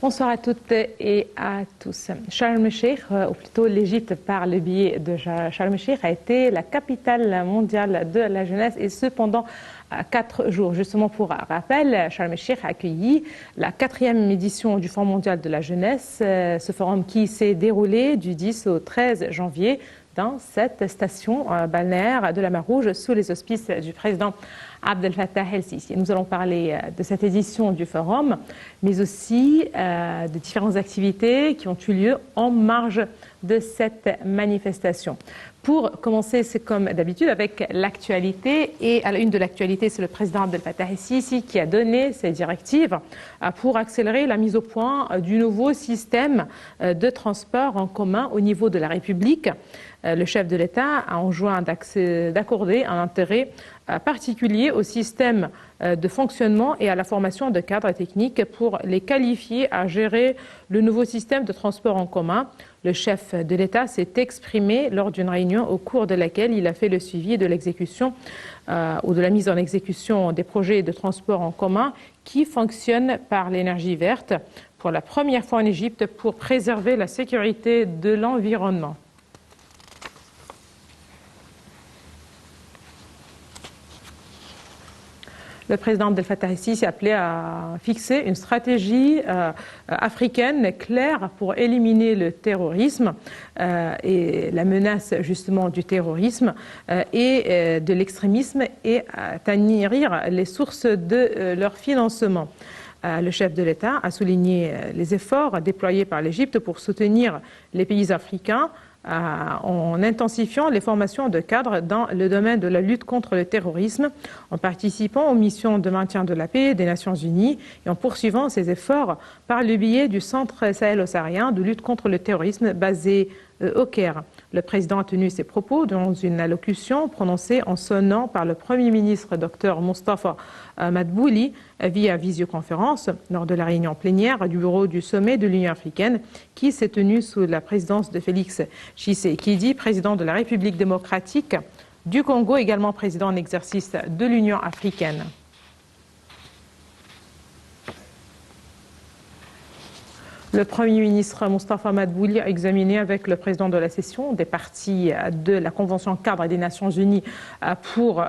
Bonsoir à toutes et à tous. Sharm el-Sheikh, ou plutôt l'Égypte par le biais de Sharm el-Sheikh, a été la capitale mondiale de la jeunesse et ce pendant 4 jours. Justement pour rappel, Sharm el-Sheikh a accueilli la 4e édition du Forum mondial de la jeunesse, ce forum qui s'est déroulé du 10 au 13 janvier dans cette station balnéaire de la mer Rouge sous les auspices du président Abdel Fattah el-Sisi. Nous allons parler de cette édition du forum, mais aussi de différentes activités qui ont eu lieu en marge de cette manifestation. Pour commencer, c'est comme d'habitude avec l'actualité. Et à la une de l'actualité, c'est le président Abdel Fattah el-Sisi qui a donné ses directives pour accélérer la mise au point du nouveau système de transport en commun au niveau de la République. Le chef de l'État a enjoint d'accorder un intérêt particulier au système de fonctionnement et à la formation de cadres techniques pour les qualifier à gérer le nouveau système de transport en commun. Le chef de l'État s'est exprimé lors d'une réunion au cours de laquelle il a fait le suivi de l'exécution ou de la mise en exécution des projets de transport en commun qui fonctionnent par l'énergie verte pour la première fois en Égypte pour préserver la sécurité de l'environnement. Le président Abdel Fattah el-Sisi a appelé à fixer une stratégie africaine claire pour éliminer le terrorisme et la menace justement du terrorisme et de l'extrémisme et à tannir les sources de leur financement. Le chef de l'État a souligné les efforts déployés par l'Égypte pour soutenir les pays africains en intensifiant les formations de cadres dans le domaine de la lutte contre le terrorisme, en participant aux missions de maintien de la paix des Nations Unies et en poursuivant ces efforts par le biais du Centre sahélo-saharien de lutte contre le terrorisme basé au Caire. Le président a tenu ses propos dans une allocution prononcée en son nom par le Premier ministre Dr Mostafa Madbouli via visioconférence lors de la réunion plénière du bureau du sommet de l'Union africaine qui s'est tenu sous la présidence de Félix Tshisekedi, président de la République démocratique du Congo, également président en exercice de l'Union africaine. Le Premier ministre Mostafa Madbouli a examiné avec le président de la session des parties de la Convention cadre des Nations Unies pour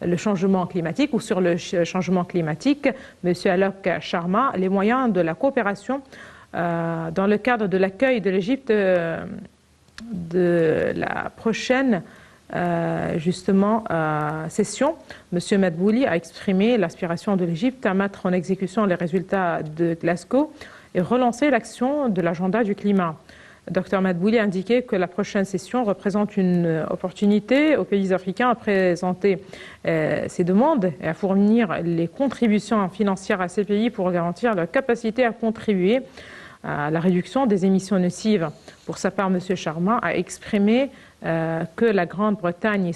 le changement climatique ou sur le changement climatique, M. Alok Sharma, les moyens de la coopération dans le cadre de l'accueil de l'Égypte de la prochaine session. M. Madbouli a exprimé l'aspiration de l'Égypte à mettre en exécution les résultats de Glasgow et relancer l'action de l'agenda du climat. Dr Madbouli a indiqué que la prochaine session représente une opportunité aux pays africains à présenter ces demandes et à fournir les contributions financières à ces pays pour garantir leur capacité à contribuer à la réduction des émissions nocives. Pour sa part, M. Sharma a exprimé que la Grande-Bretagne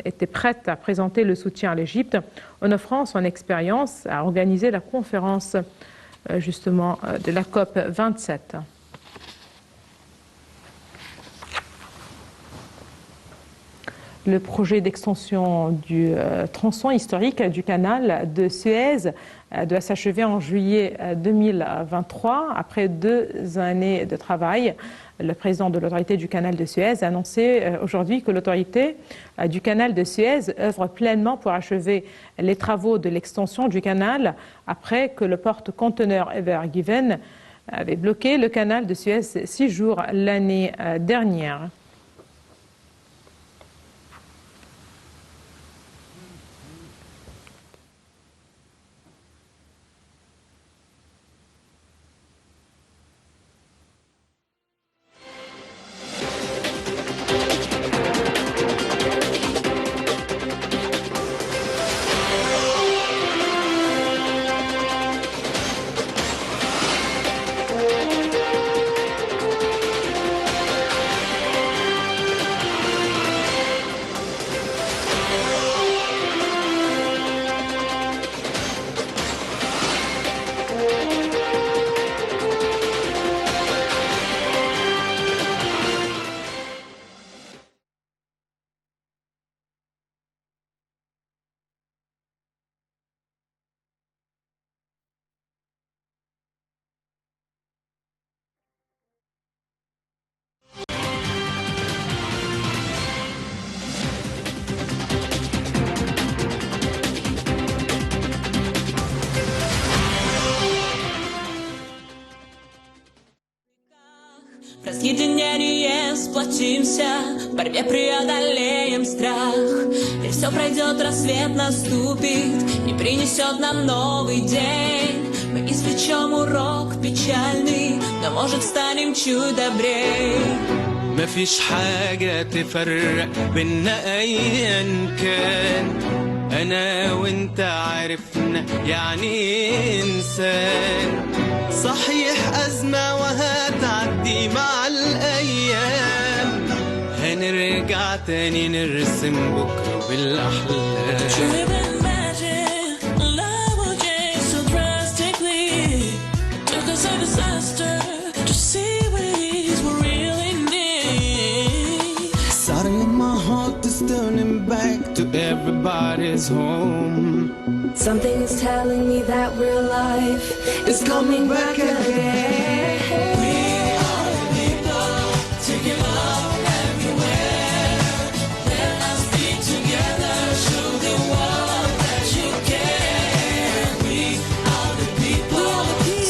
était prête à présenter le soutien à l'Égypte en offrant son expérience à organiser la conférence de la COP 27. Le projet d'extension du tronçon historique du canal de Suez doit s'achever en juillet 2023, après 2 années de travail. Le président de l'autorité du canal de Suez a annoncé aujourd'hui que l'autorité du canal de Suez œuvre pleinement pour achever les travaux de l'extension du canal après que le porte-conteneur Ever Given avait bloqué le canal de Suez 6 jours l'année dernière. Даст единение, сплотимся, в борьбе преодолеем страх. И все пройдет, рассвет наступит и принесет нам новый день. Мы извлечем урок печальный, но может станем чуть добрей. مفيش حاجة تفرق بينا أيا كان أنا وإنت عرفنا يعني إنسان صحيح أزمة وهتعدي مع الأيام هنرجع تاني نرسم بكرة بالأحلام Turning back to everybody's home. Something is telling me that real life is coming back again. We are the people, taking love everywhere. Let us be together, show the world that you care. We are the people,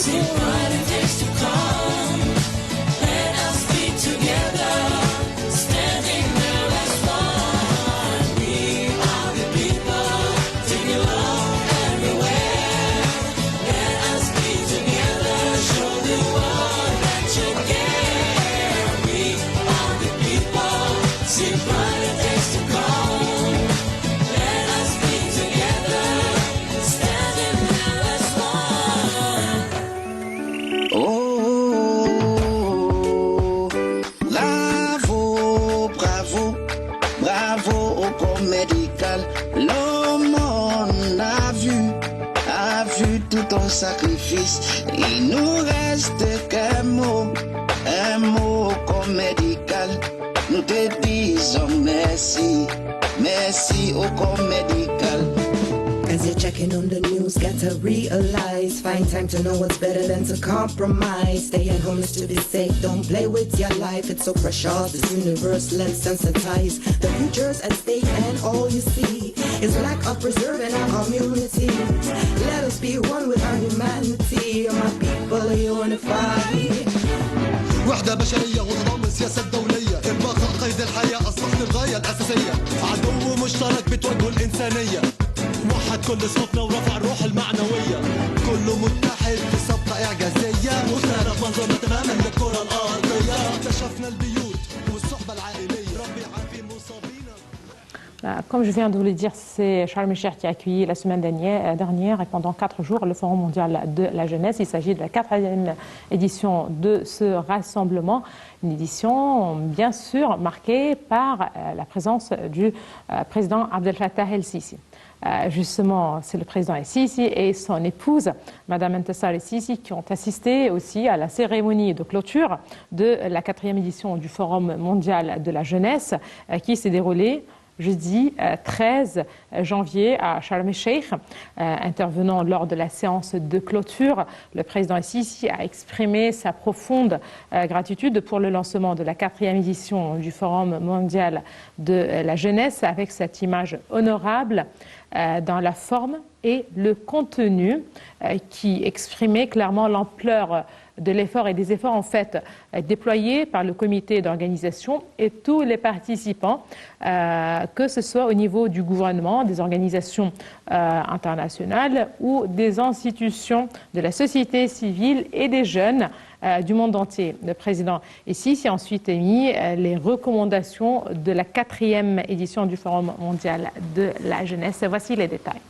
see brighter days to come. Let us be together, standing there as one. Ton sacrifice, il nous reste qu'un mot comme médical. Nous te disons merci, merci au corps médical. As you're checking on the news, gotta realize, find time to know what's better than to compromise. Stay at home is to be safe, don't play with your life. It's so precious, this universe, let's sensitize. The future's at stake and all you see is lack of preserving our communities. Let us be one with our humanity, my people unified. وحدة بشرية وتضامن السياسة الدولية إبقاء قيد الحياة أصبحت الغاية الأساسية عدو مشترك بتواجهه الإنسانية وحد كل صوتنا ورفع الروح المعنوية كله متحد في سابقة إعجازية وتعرف منظورنا تماما للكرة الأرضية اكتشفنا البيوت والصحبة العائلية ربي يعافي المصابين. Comme je viens de vous le dire, c'est Sharm el-Sheikh qui a accueilli la semaine dernière et pendant 4 jours le Forum mondial de la jeunesse. Il s'agit de la 4e édition de ce rassemblement, une édition bien sûr marquée par la présence du président Abdel Fattah el-Sisi. Justement, c'est le président el-Sisi et son épouse, Madame Intisar el-Sisi, qui ont assisté aussi à la cérémonie de clôture de la 4e édition du Forum mondial de la jeunesse qui s'est déroulée jeudi 13 janvier à Sharm el-Sheikh. Intervenant lors de la séance de clôture, le président el-Sisi a exprimé sa profonde gratitude pour le lancement de la 4e édition du Forum mondial de la jeunesse avec cette image honorable dans la forme et le contenu qui exprimait clairement l'ampleur de l'effort et des efforts en fait déployés par le comité d'organisation et tous les participants, que ce soit au niveau du gouvernement, des organisations internationales ou des institutions de la société civile et des jeunes du monde entier. Le président el-Sisi a ensuite émis les recommandations de la 4e édition du Forum mondial de la jeunesse. Voici les détails.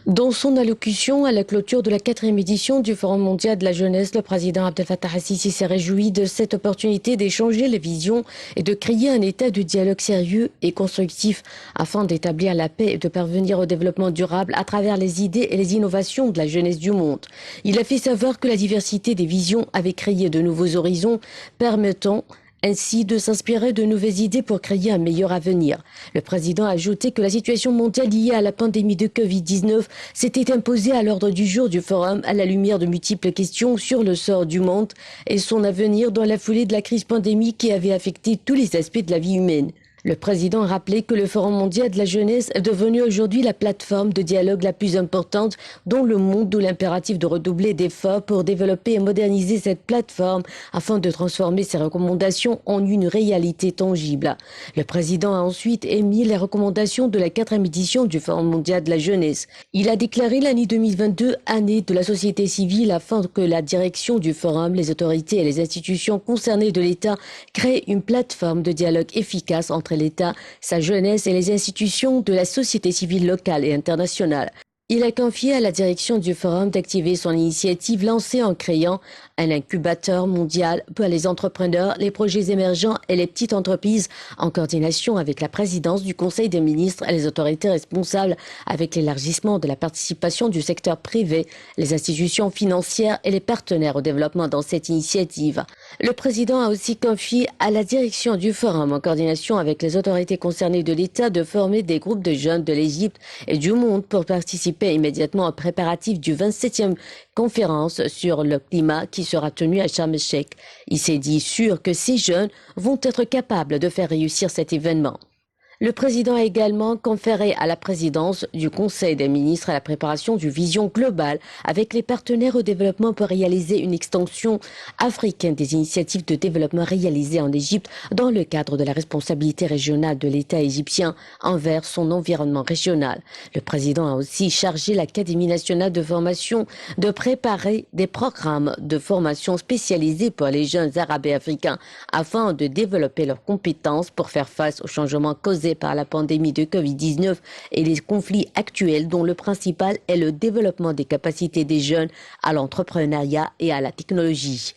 Dans son allocution à la clôture de la 4e édition du Forum mondial de la jeunesse, le président Abdel Fattah el-Sisi s'est réjoui de cette opportunité d'échanger les visions et de créer un état de dialogue sérieux et constructif afin d'établir la paix et de parvenir au développement durable à travers les idées et les innovations de la jeunesse du monde. Il a fait savoir que la diversité des visions avait créé de nouveaux horizons permettant ainsi de s'inspirer de nouvelles idées pour créer un meilleur avenir. Le président a ajouté que la situation mondiale liée à la pandémie de Covid-19 s'était imposée à l'ordre du jour du forum à la lumière de multiples questions sur le sort du monde et son avenir dans la foulée de la crise pandémique qui avait affecté tous les aspects de la vie humaine. Le président a rappelé que le Forum mondial de la jeunesse est devenu aujourd'hui la plateforme de dialogue la plus importante dans le monde, d'où l'impératif de redoubler d'efforts pour développer et moderniser cette plateforme afin de transformer ses recommandations en une réalité tangible. Le président a ensuite émis les recommandations de la 4e édition du Forum mondial de la jeunesse. Il a déclaré l'année 2022 année de la société civile afin que la direction du Forum, les autorités et les institutions concernées de l'État créent une plateforme de dialogue efficace entre l'État, sa jeunesse et les institutions de la société civile locale et internationale. Il a confié à la direction du Forum d'activer son initiative lancée en créant un incubateur mondial pour les entrepreneurs, les projets émergents et les petites entreprises en coordination avec la présidence du Conseil des ministres et les autorités responsables avec l'élargissement de la participation du secteur privé, les institutions financières et les partenaires au développement dans cette initiative. Le président a aussi confié à la direction du Forum en coordination avec les autorités concernées de l'État de former des groupes de jeunes de l'Égypte et du monde pour participer immédiatement aux préparatifs du 27e conférence sur le climat qui sera tenue à Sharm el-Sheikh. Il s'est dit sûr que ces jeunes vont être capables de faire réussir cet événement. Le président a également conféré à la présidence du Conseil des ministres la préparation d'une vision globale avec les partenaires au développement pour réaliser une extension africaine des initiatives de développement réalisées en Égypte dans le cadre de la responsabilité régionale de l'État égyptien envers son environnement régional. Le président a aussi chargé l'Académie nationale de formation de préparer des programmes de formation spécialisés pour les jeunes arabes et africains afin de développer leurs compétences pour faire face aux changements causés par la pandémie de Covid-19 et les conflits actuels dont le principal est le développement des capacités des jeunes à l'entrepreneuriat et à la technologie.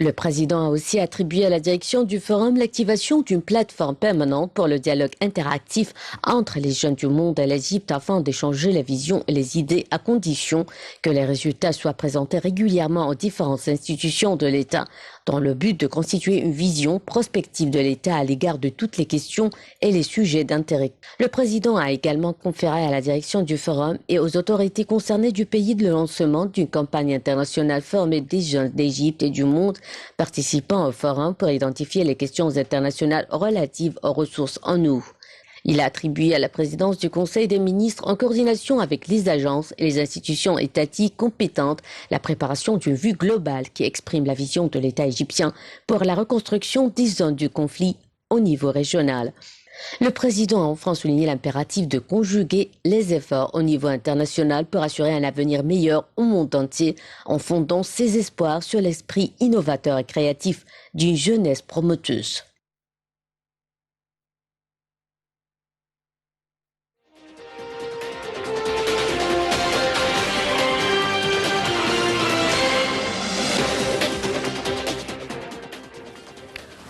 Le président a aussi attribué à la direction du Forum l'activation d'une plateforme permanente pour le dialogue interactif entre les jeunes du monde et l'Égypte afin d'échanger les visions et les idées à condition que les résultats soient présentés régulièrement aux différentes institutions de l'État dans le but de constituer une vision prospective de l'État à l'égard de toutes les questions et les sujets d'intérêt. Le président a également conféré à la direction du Forum et aux autorités concernées du pays le lancement d'une campagne internationale formée des jeunes d'Égypte et du monde participant au Forum pour identifier les questions internationales relatives aux ressources en eau. Il a attribué à la présidence du Conseil des ministres, en coordination avec les agences et les institutions étatiques compétentes, la préparation d'une vue globale qui exprime la vision de l'État égyptien pour la reconstruction des zones du conflit au niveau régional. Le président a enfin souligné l'impératif de conjuguer les efforts au niveau international pour assurer un avenir meilleur au monde entier en fondant ses espoirs sur l'esprit innovateur et créatif d'une jeunesse promoteuse.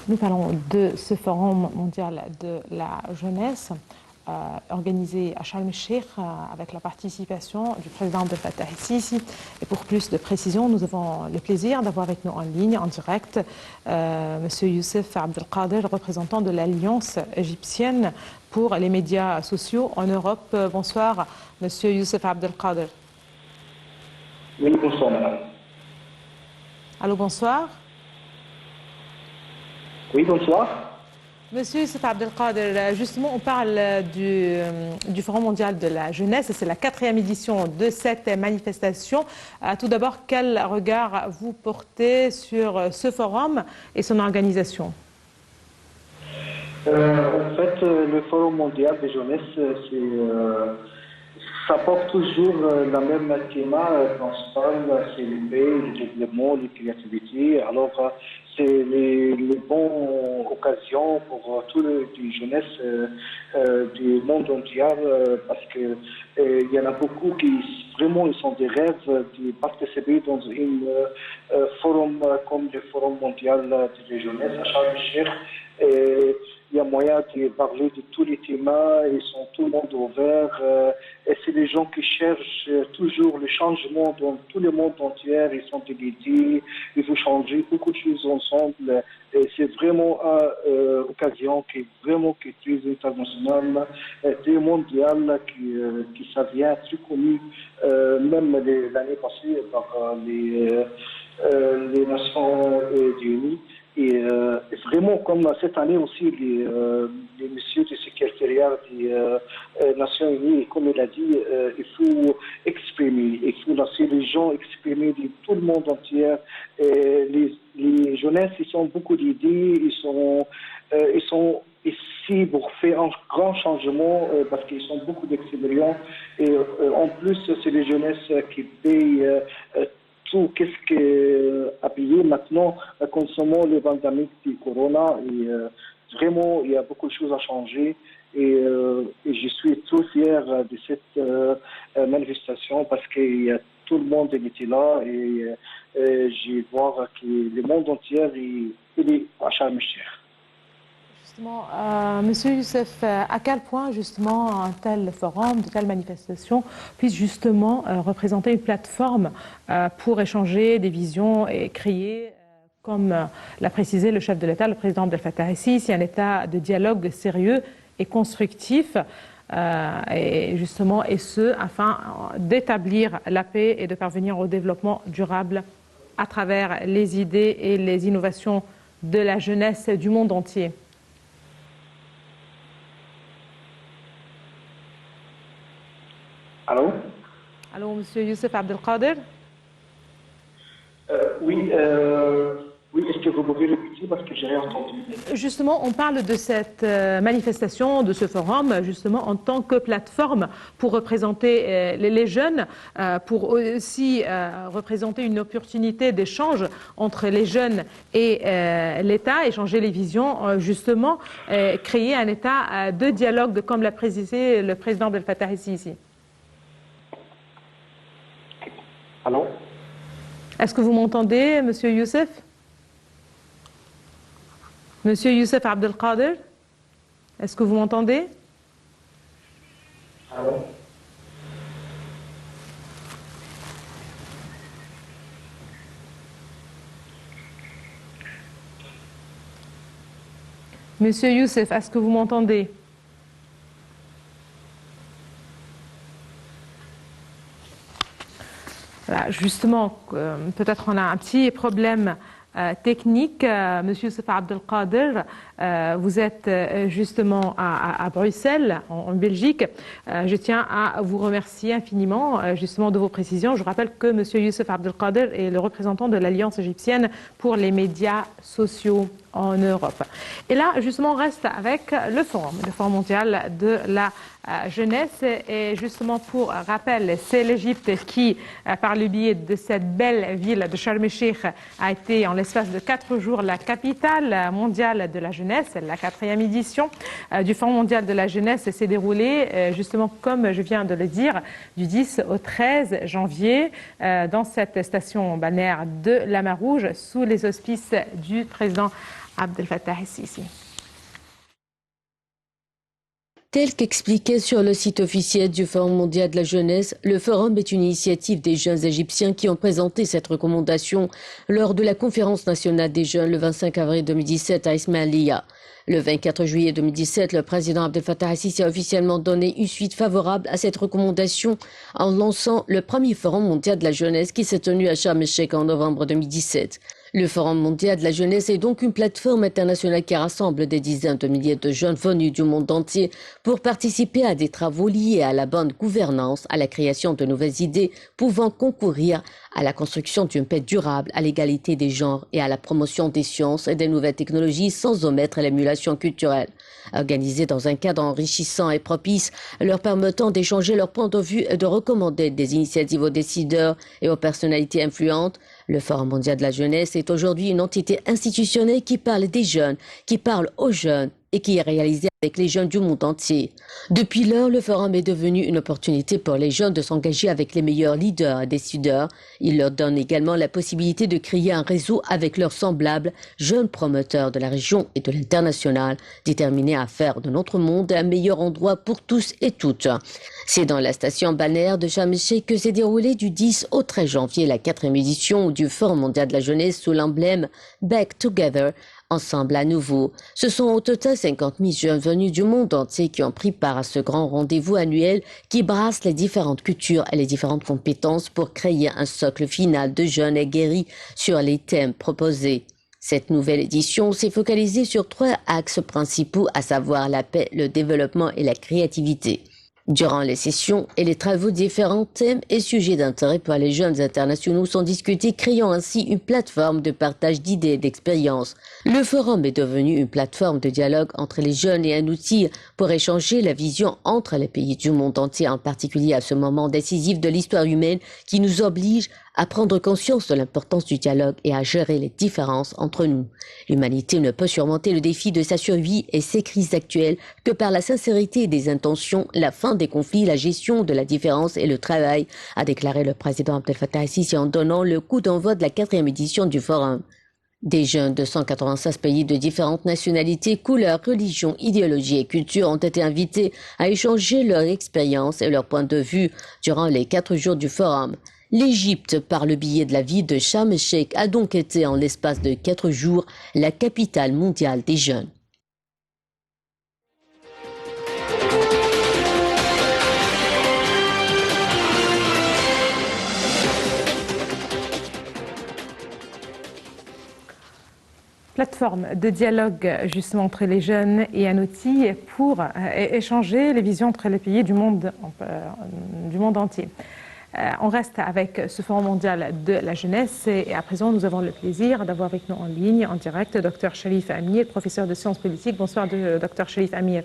Nous parlons de ce forum mondial de la jeunesse organisé à Sharm el-Sheikh avec la participation du président Abdel Fattah el-Sisi. Et pour plus de précision, nous avons le plaisir d'avoir avec nous en ligne, en direct, M. Youssef Abdelkader, représentant de l'Alliance égyptienne pour les médias sociaux en Europe. Bonsoir, M. Youssef Abdelkader. Oui, bonsoir, madame. Allô, bonsoir. Oui, bonsoir. Monsieur Youssef Abdelkader, justement, on parle du Forum mondial de la jeunesse. C'est la 4e édition de cette manifestation. Tout d'abord, quel regard vous portez sur ce forum et son organisation? En fait, le Forum mondial de jeunesse, ça porte toujours le même thème principal, c'est le paix, le développement, la créativité. Alors, c'est les bonnes occasions pour tous les jeunesses du monde entier parce que il y en a beaucoup qui vraiment ils sont des rêves de participer dans un forum comme le Forum mondial de la jeunesse à Sharm el-Sheikh. Il y a moyen de parler de tous les thèmes, ils sont tout le monde ouvert. Et c'est les gens qui cherchent toujours le changement dans tout le monde entier. Ils sont dédiés, ils veulent changer beaucoup de choses ensemble. Et c'est vraiment une occasion qui est vraiment très internationale, très mondiale, qui ça vient très connu, même l'année passée par les Nations Unies. Et vraiment, comme cette année aussi, les messieurs du secrétariat des Nations Unies, comme il a dit, il faut exprimer, il faut laisser les gens exprimer de tout le monde entier. Les jeunesses, ils ont beaucoup d'idées, ils sont ici pour faire un grand changement parce qu'ils ont beaucoup d'expérience. Et en plus, c'est les jeunesses qui payent tout qu'est-ce qu'a payé maintenant concernant les pandémies du corona. Et vraiment, il y a beaucoup de choses à changer. Et je suis trop fier de cette manifestation parce que tout le monde était là et je vois que le monde entier il est à Sharm el-Sheikh. Justement, Monsieur Youssef, à quel point justement un tel forum, de telles manifestations puisse justement représenter une plateforme pour échanger des visions et créer, comme l'a précisé le chef de l'État, le président Abdel Fattah el-Sisi, un état de dialogue sérieux et constructif, et justement, et ce, afin d'établir la paix et de parvenir au développement durable à travers les idées et les innovations de la jeunesse du monde entier. Allô? Allô, Monsieur Youssef Abdelkader? Oui, est-ce que vous pouvez répéter parce que j'ai rien entendu? Justement, on parle de cette manifestation, de ce forum, justement, en tant que plateforme pour représenter les jeunes, pour aussi représenter une opportunité d'échange entre les jeunes et l'État, échanger les visions, justement, créer un état de dialogue, comme l'a précisé le président Abdel Fattah el-Sisi. Allô? Est-ce que vous m'entendez, Monsieur Youssef? Monsieur Youssef Abdelkader, est-ce que vous m'entendez? Allô? Monsieur Youssef, est-ce que vous m'entendez? Voilà, justement, peut-être on a un petit problème technique. Monsieur Youssef Abdelkader, vous êtes justement à Bruxelles, en Belgique. Je tiens à vous remercier infiniment justement de vos précisions. Je rappelle que Monsieur Youssef Abdelkader est le représentant de l'Alliance égyptienne pour les médias sociaux en Europe. Et là, justement, on reste avec le Forum mondial de la jeunesse. Et justement, pour rappel, c'est l'Égypte qui, par le biais de cette belle ville de Sharm el-Sheikh, a été en l'espace de 4 jours la capitale mondiale de la jeunesse. La 4e édition du Forum mondial de la jeunesse s'est déroulée, justement, comme je viens de le dire, du 10 au 13 janvier dans cette station balnéaire de la Mer Rouge, sous les auspices du président Abdel Fattah el-Sisi. Tel qu'expliqué sur le site officiel du Forum mondial de la jeunesse, le forum est une initiative des jeunes égyptiens qui ont présenté cette recommandation lors de la conférence nationale des jeunes le 25 avril 2017 à Ismailia. Le 24 juillet 2017, le président Abdel Fattah el-Sisi a officiellement donné une suite favorable à cette recommandation en lançant le premier Forum mondial de la jeunesse qui s'est tenu à Sharm el-Sheikh en novembre 2017. Le Forum mondial de la jeunesse est donc une plateforme internationale qui rassemble des dizaines de milliers de jeunes venus du monde entier pour participer à des travaux liés à la bonne gouvernance, à la création de nouvelles idées pouvant concourir à la construction d'une paix durable, à l'égalité des genres et à la promotion des sciences et des nouvelles technologies sans omettre l'émulation culturelle. Organisés dans un cadre enrichissant et propice, leur permettant d'échanger leurs points de vue et de recommander des initiatives aux décideurs et aux personnalités influentes, le Forum mondial de la jeunesse est aujourd'hui une entité institutionnelle qui parle des jeunes, qui parle aux jeunes et qui est réalisée avec les jeunes du monde entier. Depuis lors, le forum est devenu une opportunité pour les jeunes de s'engager avec les meilleurs leaders et décideurs. Il leur donne également la possibilité de créer un réseau avec leurs semblables, jeunes promoteurs de la région et de l'international, déterminés à faire de notre monde un meilleur endroit pour tous et toutes. C'est dans la station balnéaire de Sharm el-Sheikh que s'est déroulée du 10 au 13 janvier la 4e édition du Forum mondial de la jeunesse sous l'emblème Back Together, ensemble à nouveau. Ce sont au total 50 000 jeunes venus du monde entier qui ont pris part à ce grand rendez-vous annuel qui brasse les différentes cultures et les différentes compétences pour créer un socle final de jeunes aguerris sur les thèmes proposés. Cette nouvelle édition s'est focalisée sur 3 axes principaux, à savoir la paix, le développement et la créativité. Durant les sessions et les travaux, différents thèmes et sujets d'intérêt pour les jeunes internationaux sont discutés, créant ainsi une plateforme de partage d'idées et d'expériences. Le forum est devenu une plateforme de dialogue entre les jeunes et un outil pour échanger la vision entre les pays du monde entier, en particulier à ce moment décisif de l'histoire humaine qui nous oblige à prendre conscience de l'importance du dialogue et à gérer les différences entre nous. L'humanité ne peut surmonter le défi de sa survie et ses crises actuelles que par la sincérité des intentions, la fin des conflits, la gestion de la différence et le travail, a déclaré le président Abdel Fattah el-Sisi en donnant le coup d'envoi de la 4e édition du forum. Des jeunes de 196 pays de différentes nationalités, couleurs, religions, idéologies et cultures ont été invités à échanger leur expérience et leur point de vue durant les 4 jours du forum. L'Égypte, par le biais de la ville de Sharm el-Sheikh, a donc été en l'espace de 4 jours la capitale mondiale des jeunes. Plateforme de dialogue justement entre les jeunes et un outil pour échanger les visions entre les pays du monde entier. On reste avec ce Forum mondial de la jeunesse et à présent nous avons le plaisir d'avoir avec nous en ligne, en direct, Dr Cherif Amir, professeur de sciences politiques. Bonsoir Dr Cherif Amir.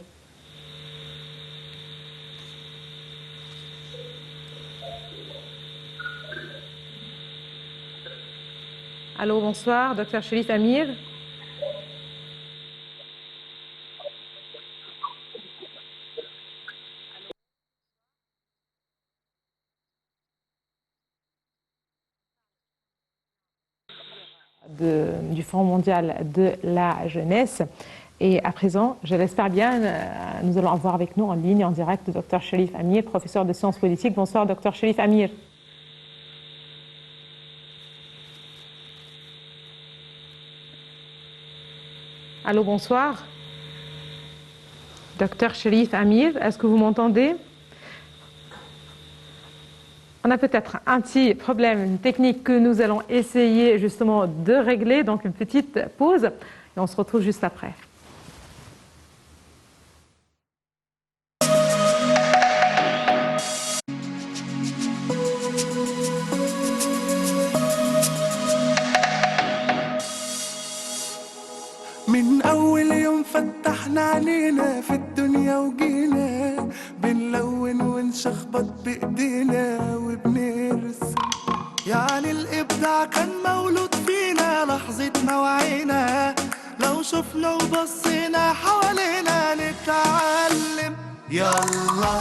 Allô, bonsoir Dr Cherif Amir. Du Forum mondial de la jeunesse. Et à présent, je l'espère bien, nous allons avoir avec nous en ligne, en direct, Dr Cherif Amir, professeur de sciences politiques. Bonsoir, Dr Cherif Amir. Allô, bonsoir. Dr Cherif Amir, est-ce que vous m'entendez? On a peut-être un petit problème technique que nous allons essayer justement de régler, donc une petite pause et on se retrouve juste après. من أول يوم فتحنا علينا في الدنيا وجينا بنلون ونشخبط بإيدينا وبنرسم يعني الإبداع كان مولود فينا لحظة ما وعينا لو شفنا وبصينا حوالينا نتعلم يلا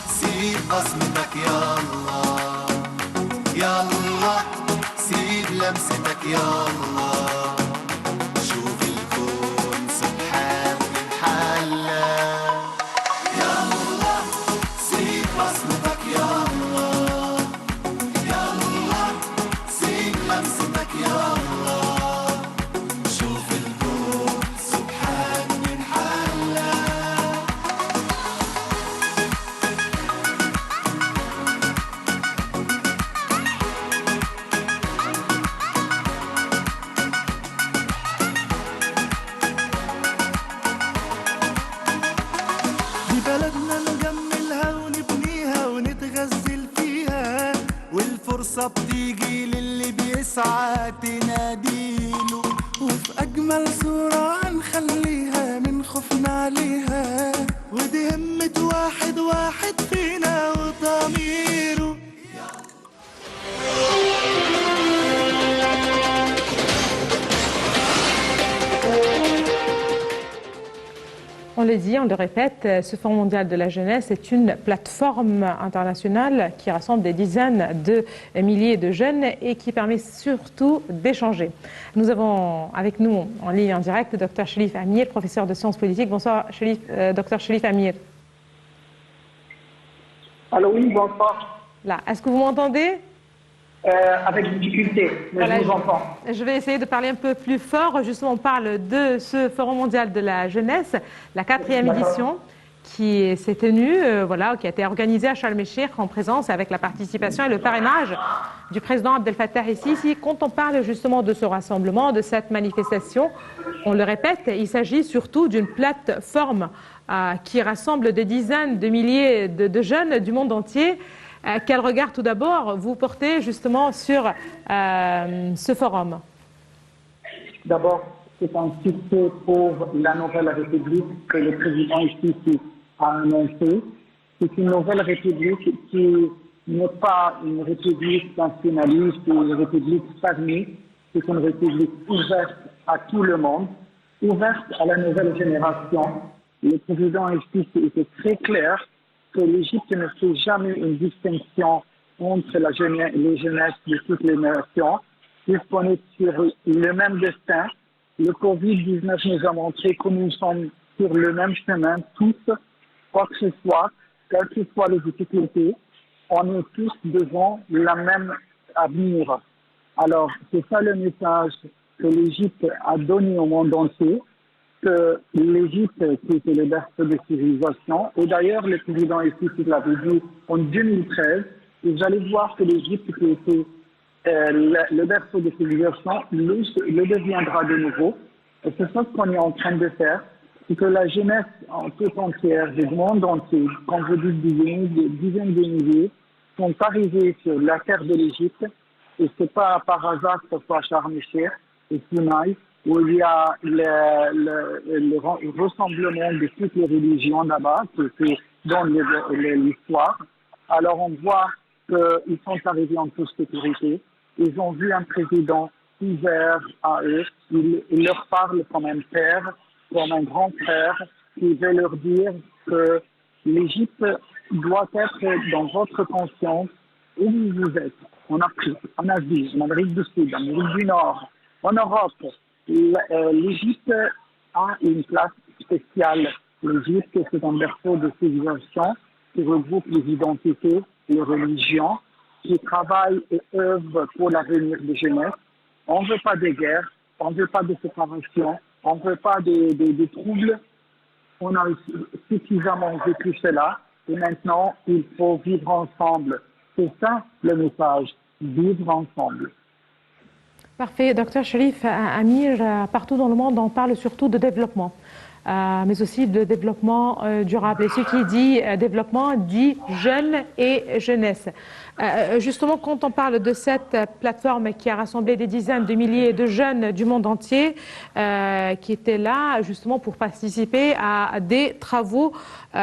سيب بصمتك يلا يلا سيب لمستك يلا بتيجي للي بيسعى تناديله وفي أجمل صورة هنخليها من خوفنا عليها ودي همة واحد واحد فينا وضميره. On le dit, on le répète, ce Forum mondial de la jeunesse est une plateforme internationale qui rassemble des dizaines de milliers de jeunes et qui permet surtout d'échanger. Nous avons avec nous en ligne en direct Dr Cherif Amir, professeur de sciences politiques. Bonsoir Dr Cherif Amir. Allô, oui, bonsoir. Là, est-ce que vous m'entendez? Avec difficulté, mais voilà, je vous entends. Je vais essayer de parler un peu plus fort. Justement, on parle de ce Forum mondial de la jeunesse, la 4e édition, qui s'est tenue, qui a été organisée à Sharm el-Sheikh en présence avec la participation et le parrainage du président Abdel Fattah el-Sisi. Quand on parle justement de ce rassemblement, de cette manifestation, on le répète, il s'agit surtout d'une plateforme qui rassemble des dizaines de milliers de jeunes du monde entier. Quel regard tout d'abord vous portez justement sur ce forum? D'abord, c'est un succès pour la nouvelle République que le président ici a annoncé. C'est une nouvelle République qui n'est pas une République nationaliste ou une République fermée. C'est une République ouverte à tout le monde, ouverte à la nouvelle génération. Le président ici était très clair que l'Égypte ne fait jamais une distinction entre les jeunesses de toutes les nations, puisqu'on est sur le même destin. Le Covid-19 nous a montré que nous sommes sur le même chemin, tous, quoi que ce soit, quelles que soient les difficultés, on est tous devant la même avenir. Alors, c'est ça le message que l'Égypte a donné au monde entier, que l'Égypte, qui était le berceau de civilisation, et d'ailleurs le président ici l'avait dit en 2013, et vous allez voir que l'Égypte, qui était le berceau de civilisation, le deviendra de nouveau. Et c'est ça ce qu'on est en train de faire, c'est que la jeunesse en tout entière, du monde entier, quand vous dites des dizaines de milliers, sont arrivés sur la terre de l'Égypte, et c'est pas par hasard que ce soit Sharm el-Sheikh et Sinaï, où il y a le rassemblement de toutes les religions là-bas, qui dans l'histoire. Alors on voit qu'ils sont arrivés en toute sécurité. Ils ont vu un président ouvert à eux. Il leur parle comme un père, comme un grand frère, qui veut leur dire que l'Égypte doit être dans votre conscience où vous êtes, en Afrique, en Asie, en Amérique du Sud, en Amérique du Nord, en Europe. L'Égypte a une place spéciale. L'Égypte, c'est un berceau de civilisation qui regroupe les identités, les religions, qui travaillent et œuvrent pour l'avenir des jeunesses. On ne veut pas de guerre, on ne veut pas de séparation, on ne veut pas de troubles. On a suffisamment vécu cela et maintenant il faut vivre ensemble. C'est ça le message, vivre ensemble. Parfait. Docteur Cherif Amir, partout dans le monde, on parle surtout de développement, mais aussi de développement durable. Et ce qui dit développement dit jeunes et jeunesse. Justement, quand on parle de cette plateforme qui a rassemblé des dizaines de milliers de jeunes du monde entier qui étaient là justement pour participer à des travaux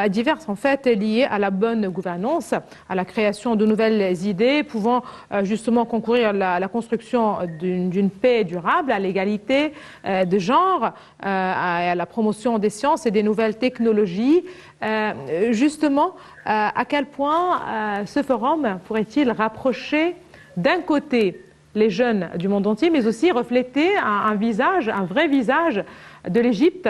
divers en fait liés à la bonne gouvernance, à la création de nouvelles idées pouvant justement concourir à la construction d'une paix durable, à l'égalité de genre, à la promotion des sciences et des nouvelles technologies. Justement, à quel point ce forum pourrait-il rapprocher d'un côté les jeunes du monde entier, mais aussi refléter un visage, un vrai visage de l'Égypte,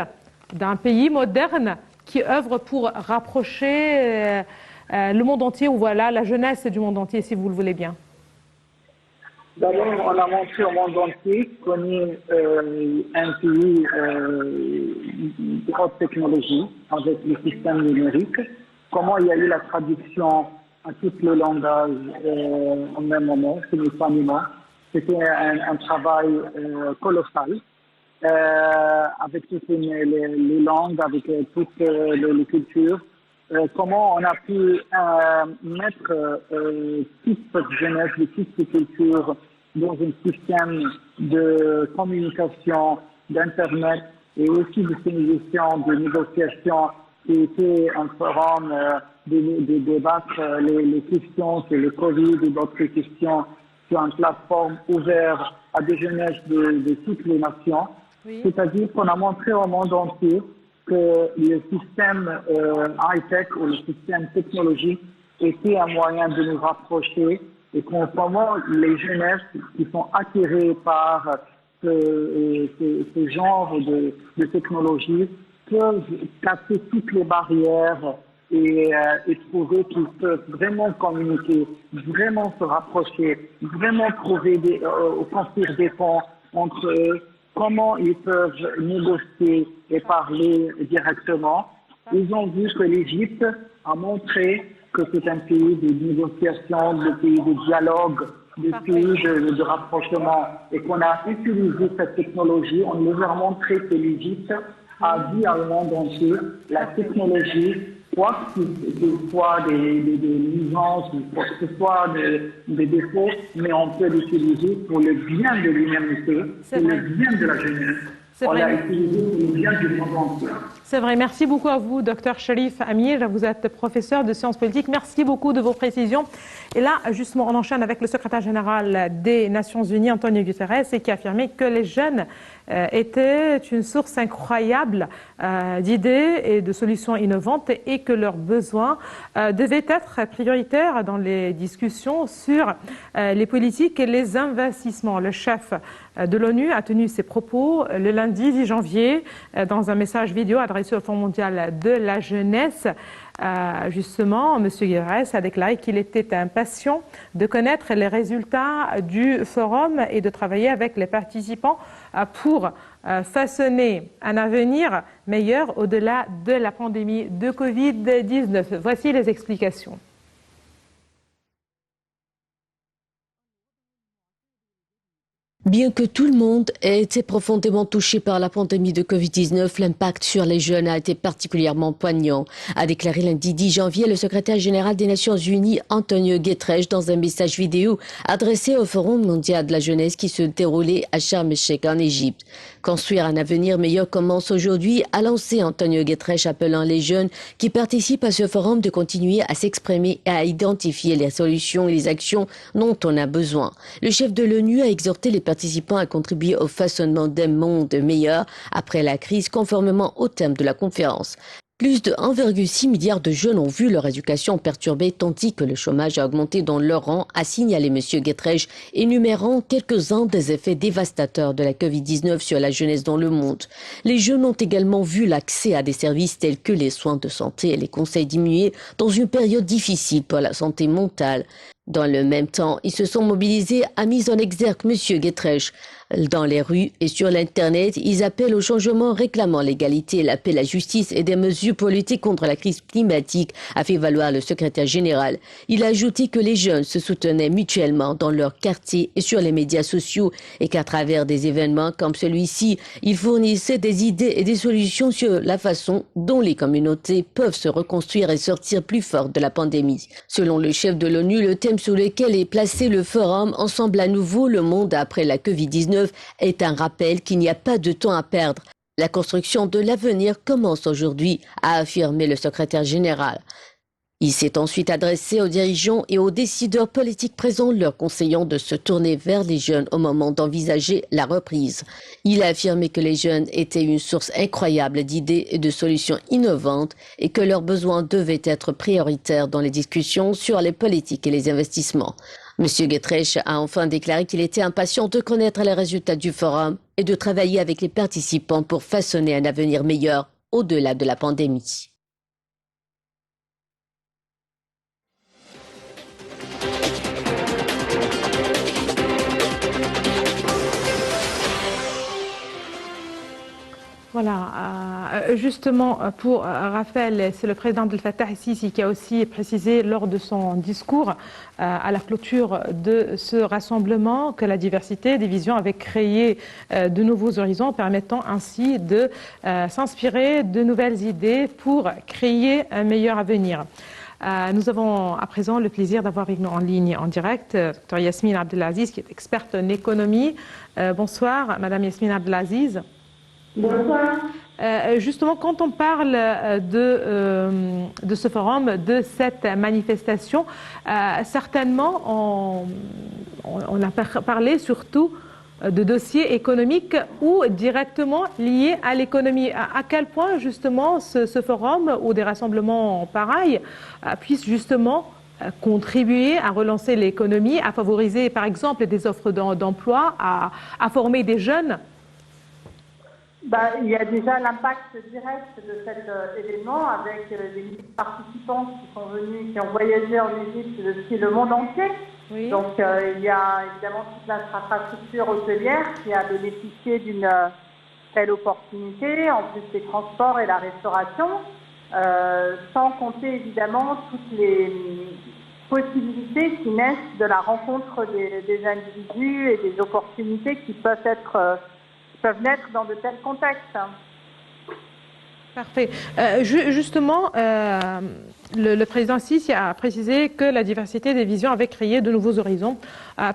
d'un pays moderne qui œuvre pour rapprocher le monde entier, ou voilà, la jeunesse du monde entier, si vous le voulez bien. D'abord, on a montré au monde entier qu'on est un pays de haute technologie avec le système numérique. Comment il y a eu la traduction à tout le langage au même moment, simultanément. C'était un travail colossal avec toutes les langues, avec toutes les cultures. Comment on a pu mettre toute cette jeunesse de toutes ces cultures dans un système de communication, d'Internet et aussi de simulation, de négociation qui était un forum de débattre les questions sur le Covid et d'autres questions sur une plateforme ouverte à des jeunesses de toutes les nations. Oui. C'est-à-dire qu'on a montré au monde entier que le système high-tech ou le système technologique était un moyen de nous rapprocher et comment les jeunesses qui sont attirées par ce genre de technologie peuvent casser toutes les barrières et trouver qu'ils peuvent vraiment communiquer, vraiment se rapprocher, vraiment construire des ponts entre eux, comment ils peuvent négocier et parler directement. Ils ont vu que l'Égypte a montré que c'est un pays de négociation, de pays de dialogue, de pays de rapprochement, et qu'on a utilisé cette technologie. On nous a montré que l'Égypte a dit au monde entier la technologie, quoi qu'il soit des nuisances, quoi que ce soit des défauts, mais on peut l'utiliser pour le bien de l'humanité, pour le bien de la jeunesse. On l'a utilisé pour le bien du monde entier. C'est vrai. Merci beaucoup à vous, Dr Cherif Amir. Vous êtes professeur de sciences politiques. Merci beaucoup de vos précisions. Et là, justement, on enchaîne avec le secrétaire général des Nations Unies, Antonio Guterres, qui a affirmé que les jeunes étaient une source incroyable d'idées et de solutions innovantes et que leurs besoins devaient être prioritaires dans les discussions sur les politiques et les investissements. Le chef de l'ONU a tenu ses propos le lundi 10 janvier dans un message vidéo adressé au Fonds mondial de la jeunesse. Justement, M. Guterres a déclaré qu'il était impatient de connaître les résultats du forum et de travailler avec les participants pour façonner un avenir meilleur au-delà de la pandémie de Covid-19. Voici les explications. Bien que tout le monde ait été profondément touché par la pandémie de Covid-19, l'impact sur les jeunes a été particulièrement poignant, a déclaré lundi 10 janvier le secrétaire général des Nations Unies, Antonio Guterres, dans un message vidéo adressé au Forum mondial de la jeunesse qui se déroulait à Sharm el-Sheikh en Égypte. Construire un avenir meilleur commence aujourd'hui, a lancé Antonio Guterres, appelant les jeunes qui participent à ce forum de continuer à s'exprimer et à identifier les solutions et les actions dont on a besoin. Le chef de l'ONU a exhorté les participants à contribuer au façonnement d'un monde meilleur après la crise, conformément au thème de la conférence. Plus de 1,6 milliard de jeunes ont vu leur éducation perturbée, tandis que le chômage a augmenté dans leur rang, a signalé M. Guterres, énumérant quelques-uns des effets dévastateurs de la Covid-19 sur la jeunesse dans le monde. Les jeunes ont également vu l'accès à des services tels que les soins de santé et les conseils diminuer dans une période difficile pour la santé mentale. Dans le même temps, ils se sont mobilisés, a mis en exergue M. Guterres. Dans les rues et sur l'Internet, ils appellent au changement, réclamant l'égalité, la paix, la justice et des mesures pour lutter contre la crise climatique, a fait valoir le secrétaire général. Il a ajouté que les jeunes se soutenaient mutuellement dans leur quartier et sur les médias sociaux et qu'à travers des événements comme celui-ci, ils fournissaient des idées et des solutions sur la façon dont les communautés peuvent se reconstruire et sortir plus fortes de la pandémie. Selon le chef de l'ONU, le thème sur lequel est placé le forum « Ensemble à nouveau, le monde après la Covid-19 » est un rappel qu'il n'y a pas de temps à perdre. La construction de l'avenir commence aujourd'hui, a affirmé le secrétaire général. Il s'est ensuite adressé aux dirigeants et aux décideurs politiques présents, leur conseillant de se tourner vers les jeunes au moment d'envisager la reprise. Il a affirmé que les jeunes étaient une source incroyable d'idées et de solutions innovantes et que leurs besoins devaient être prioritaires dans les discussions sur les politiques et les investissements. M. Guterres a enfin déclaré qu'il était impatient de connaître les résultats du forum et de travailler avec les participants pour façonner un avenir meilleur au-delà de la pandémie. Voilà, justement pour Raphaël, c'est le président Abdel Fattah el-Sisi qui a aussi précisé lors de son discours à la clôture de ce rassemblement que la diversité des visions avait créé de nouveaux horizons, permettant ainsi de s'inspirer de nouvelles idées pour créer un meilleur avenir. Nous avons à présent le plaisir d'avoir avec nous en ligne, en direct, Dr Yasmine Abdelaziz, qui est experte en économie. Bonsoir, Madame Yasmine Abdelaziz. Bonsoir. Justement, quand on parle de ce forum, de cette manifestation, certainement on a parlé surtout de dossiers économiques ou directement liés à l'économie. À quel point justement ce forum ou des rassemblements pareils puissent justement contribuer à relancer l'économie, à favoriser par exemple des offres d'emploi, à former des jeunes? Il y a déjà l'impact direct de cet événement avec les participants qui sont venus, qui ont voyagé en Égypte depuis le monde entier. Oui. Donc il y a évidemment toute l'infrastructure hôtelière qui a bénéficié d'une telle opportunité, en plus des transports et la restauration. sans compter évidemment toutes les possibilités qui naissent de la rencontre des individus et des opportunités qui peuvent naître dans de tels contextes. Parfait. Justement, le président Sisi a précisé que la diversité des visions avait créé de nouveaux horizons,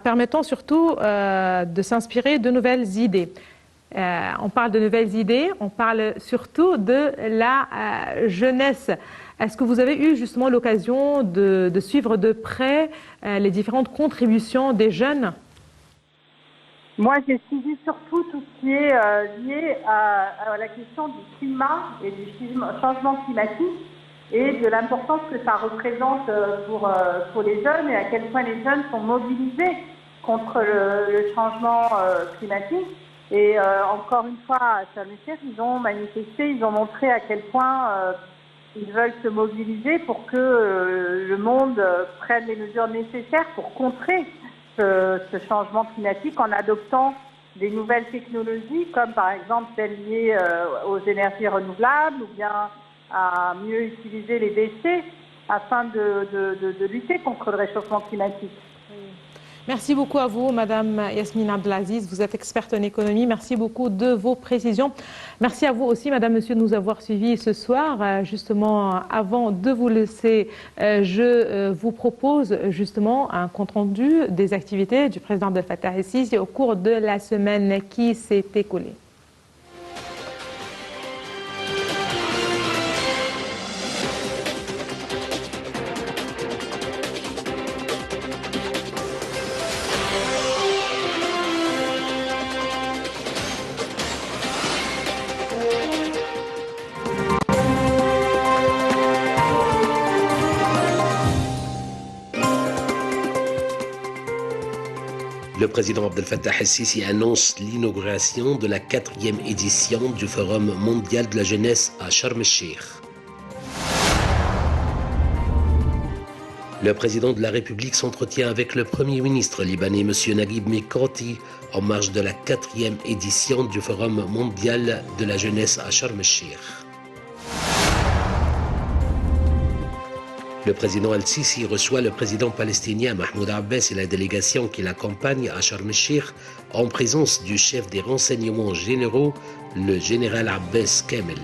permettant surtout de s'inspirer de nouvelles idées. On parle de nouvelles idées, on parle surtout de la jeunesse. Est-ce que vous avez eu justement l'occasion de suivre de près les différentes contributions des jeunes? Moi, j'ai suivi surtout tout ce qui est lié à la question du climat et du changement climatique et de l'importance que ça représente pour les jeunes et à quel point les jeunes sont mobilisés contre le changement climatique. Et encore une fois, à Sharm el-Sheikh, ils ont manifesté, ils ont montré à quel point ils veulent se mobiliser pour que le monde prenne les mesures nécessaires pour contrer ce changement climatique en adoptant des nouvelles technologies comme par exemple celles liées aux énergies renouvelables ou bien à mieux utiliser les déchets afin de lutter contre le réchauffement climatique. Merci beaucoup à vous, Madame Yasmine Abdelaziz. Vous êtes experte en économie. Merci beaucoup de vos précisions. Merci à vous aussi, Madame, Monsieur, de nous avoir suivis ce soir. Justement, avant de vous laisser, je vous propose justement un compte-rendu des activités du président Abdel Fattah el-Sisi au cours de la semaine qui s'est écoulée. Le président Abdel Fattah el-Sisi annonce l'inauguration de la 4e édition du Forum mondial de la jeunesse à Sharm el-Sheikh. Le président de la République s'entretient avec le Premier ministre libanais M. Naguib Mikati en marge de la 4e édition du Forum mondial de la jeunesse à Sharm el-Sheikh. Le président al-Sisi reçoit le président palestinien Mahmoud Abbas et la délégation qui l'accompagne à Sharm el-Sheikh en présence du chef des renseignements généraux, le général Abbas Kamel.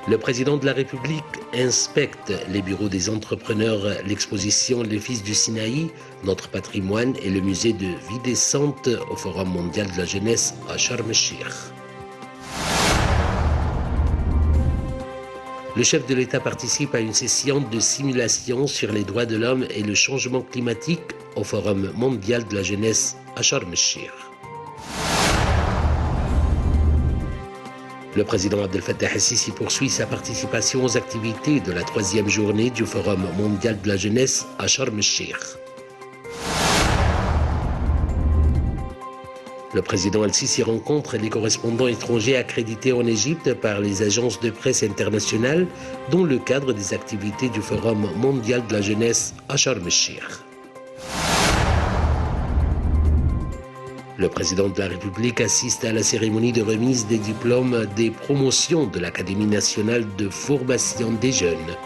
Le président de la République inspecte les bureaux des entrepreneurs, l'exposition Les Fils du Sinaï, notre patrimoine et le musée de vie décente au Forum mondial de la jeunesse à Sharm el-Sheikh. Le chef de l'État participe à une session de simulation sur les droits de l'homme et le changement climatique au Forum mondial de la jeunesse à Sharm el-Sheikh. Le président Abdel Fattah el-Sisi poursuit sa participation aux activités de la 3e journée du Forum mondial de la jeunesse à Sharm el-Sheikh. Le président al-Sisi rencontre les correspondants étrangers accrédités en Égypte par les agences de presse internationales dans le cadre des activités du Forum mondial de la jeunesse à Sharm el-Sheikh. Le président de la République assiste à la cérémonie de remise des diplômes des promotions de l'Académie nationale de formation des jeunes.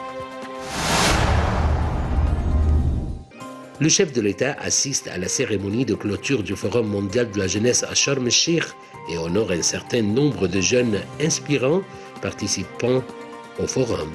Le chef de l'État assiste à la cérémonie de clôture du Forum mondial de la jeunesse à Sharm el-Sheikh et honore un certain nombre de jeunes inspirants participant au forum.